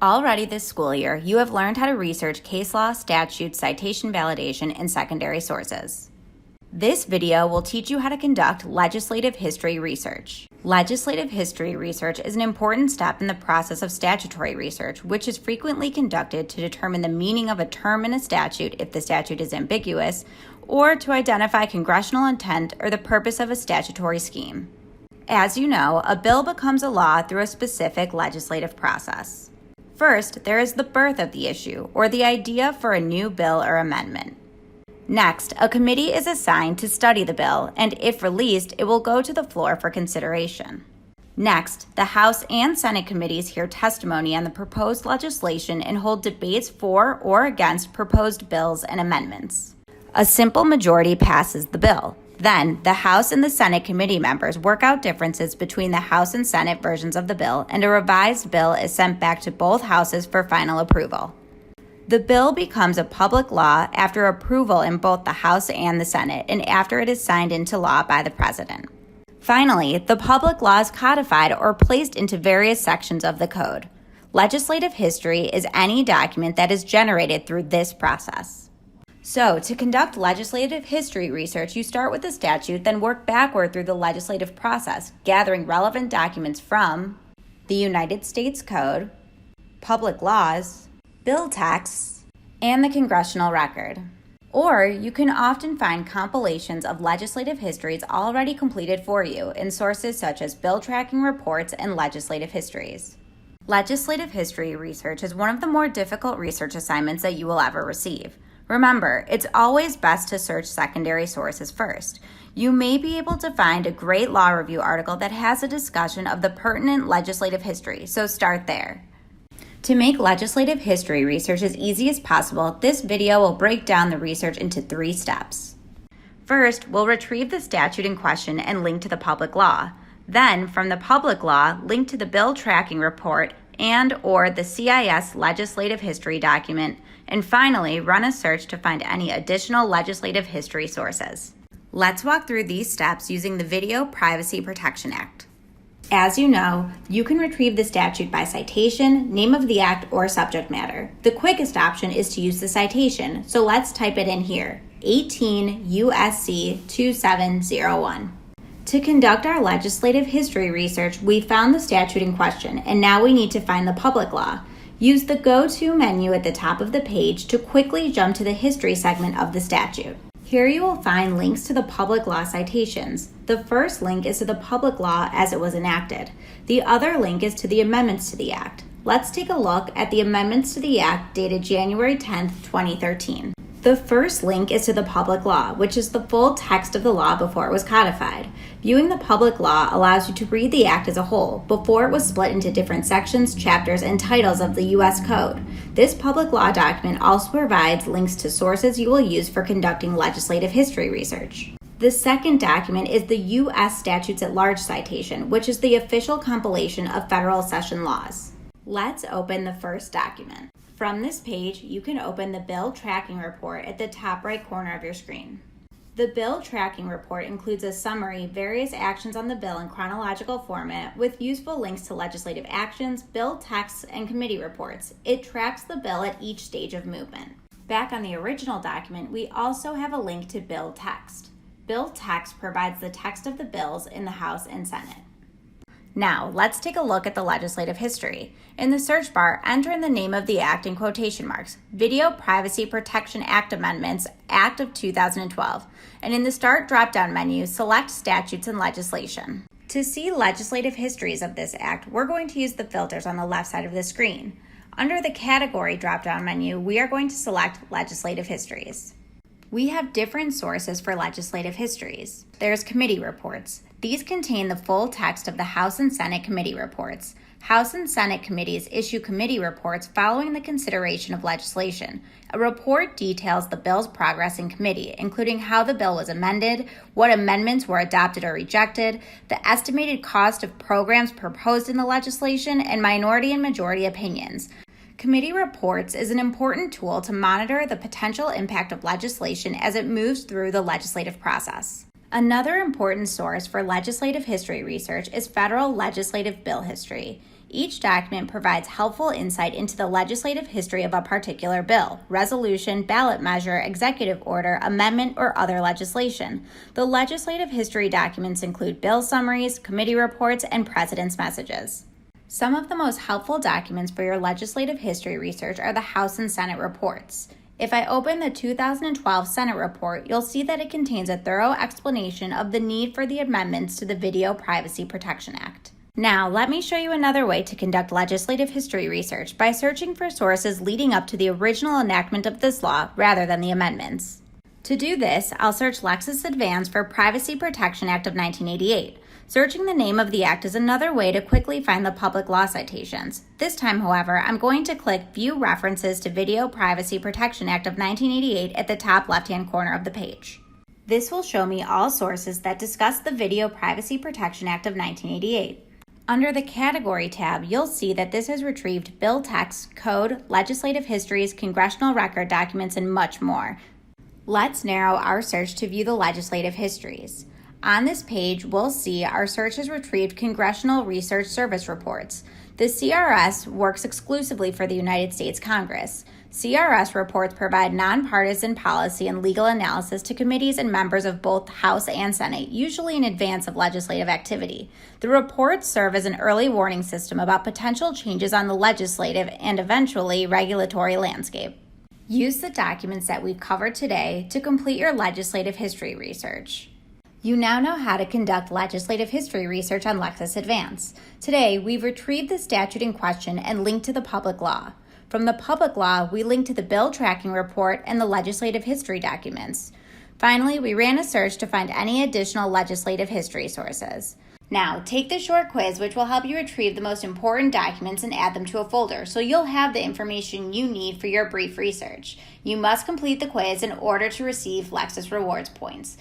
Already this school year, you have learned how to research case law, statutes, citation validation, and secondary sources. This video will teach you how to conduct legislative history research. Legislative history research is an important step in the process of statutory research, which is frequently conducted to determine the meaning of a term in a statute if the statute is ambiguous, or to identify congressional intent or the purpose of a statutory scheme. As you know, a bill becomes a law through a specific legislative process. First, there is the birth of the issue, or the idea for a new bill or amendment. Next, a committee is assigned to study the bill, and if released, it will go to the floor for consideration. Next, the House and Senate committees hear testimony on the proposed legislation and hold debates for or against proposed bills and amendments. A simple majority passes the bill. Then, the House and the Senate committee members work out differences between the House and Senate versions of the bill, and a revised bill is sent back to both houses for final approval. The bill becomes a public law after approval in both the House and the Senate, and after it is signed into law by the President. Finally, the public law is codified or placed into various sections of the code. Legislative history is any document that is generated through this process. So, to conduct legislative history research, you start with the statute, then work backward through the legislative process, gathering relevant documents from the United States Code, public laws, bill texts, and the congressional record. Or you can often find compilations of legislative histories already completed for you in sources such as bill tracking reports and legislative histories. Legislative history research is one of the more difficult research assignments that you will ever receive. Remember, it's always best to search secondary sources first. You may be able to find a great law review article that has a discussion of the pertinent legislative history, so start there. To make legislative history research as easy as possible, this video will break down the research into 3 steps. First, we'll retrieve the statute in question and link to the public law. Then, from the public law, link to the bill tracking report and/or the CIS legislative history document, and finally, run a search to find any additional legislative history sources. Let's walk through these steps using the Video Privacy Protection Act. As you know, you can retrieve the statute by citation, name of the act, or subject matter. The quickest option is to use the citation, so let's type it in here, 18 U.S.C. 2701. To conduct our legislative history research, we found the statute in question, and now we need to find the public law. Use the Go-To menu at the top of the page to quickly jump to the history segment of the statute. Here you will find links to the public law citations. The first link is to the public law as it was enacted. The other link is to the amendments to the act. Let's take a look at the amendments to the act dated January 10, 2013. The first link is to the public law, which is the full text of the law before it was codified. Viewing the public law allows you to read the act as a whole, before it was split into different sections, chapters, and titles of the U.S. Code. This public law document also provides links to sources you will use for conducting legislative history research. The second document is the U.S. Statutes at Large citation, which is the official compilation of federal session laws. Let's open the first document. From this page, you can open the Bill Tracking Report at the top right corner of your screen. The Bill Tracking Report includes a summary, various actions on the bill in chronological format with useful links to legislative actions, bill texts, and committee reports. It tracks the bill at each stage of movement. Back on the original document, we also have a link to bill text. Bill text provides the text of the bills in the House and Senate. Now, let's take a look at the legislative history. In the search bar, enter in the name of the act in quotation marks, Video Privacy Protection Act Amendments, Act of 2012, and in the Start drop-down menu, select Statutes and Legislation. To see legislative histories of this act, we're going to use the filters on the left side of the screen. Under the Category drop-down menu, we are going to select Legislative Histories. We have different sources for legislative histories. There's committee reports. These contain the full text of the House and Senate committee reports. House and Senate committees issue committee reports following the consideration of legislation. A report details the bill's progress in committee, including how the bill was amended, what amendments were adopted or rejected, the estimated cost of programs proposed in the legislation, and minority and majority opinions. Committee reports is an important tool to monitor the potential impact of legislation as it moves through the legislative process. Another important source for legislative history research is federal legislative bill history. Each document provides helpful insight into the legislative history of a particular bill, resolution, ballot measure, executive order, amendment, or other legislation. The legislative history documents include bill summaries, committee reports, and president's messages. Some of the most helpful documents for your legislative history research are the House and Senate reports. If I open the 2012 Senate report, you'll see that it contains a thorough explanation of the need for the amendments to the Video Privacy Protection Act. Now, let me show you another way to conduct legislative history research by searching for sources leading up to the original enactment of this law rather than the amendments. To do this, I'll search Lexis Advance for Privacy Protection Act of 1988. Searching the name of the act is another way to quickly find the public law citations. This time, however, I'm going to click View References to Video Privacy Protection Act of 1988 at the top left-hand corner of the page. This will show me all sources that discuss the Video Privacy Protection Act of 1988. Under the Category tab, you'll see that this has retrieved bill text, code, legislative histories, congressional record documents, and much more. Let's narrow our search to view the legislative histories. On this page, we'll see our search has retrieved Congressional Research Service reports. The CRS works exclusively for the United States Congress. CRS reports provide nonpartisan policy and legal analysis to committees and members of both the House and Senate, usually in advance of legislative activity. The reports serve as an early warning system about potential changes on the legislative and eventually regulatory landscape. Use the documents that we've covered today to complete your legislative history research. You now know how to conduct legislative history research on Lexis Advance. Today, we've retrieved the statute in question and linked to the public law. From the public law, we linked to the bill tracking report and the legislative history documents. Finally, we ran a search to find any additional legislative history sources. Now, take the short quiz, which will help you retrieve the most important documents and add them to a folder, so you'll have the information you need for your brief research. You must complete the quiz in order to receive Lexis Rewards points.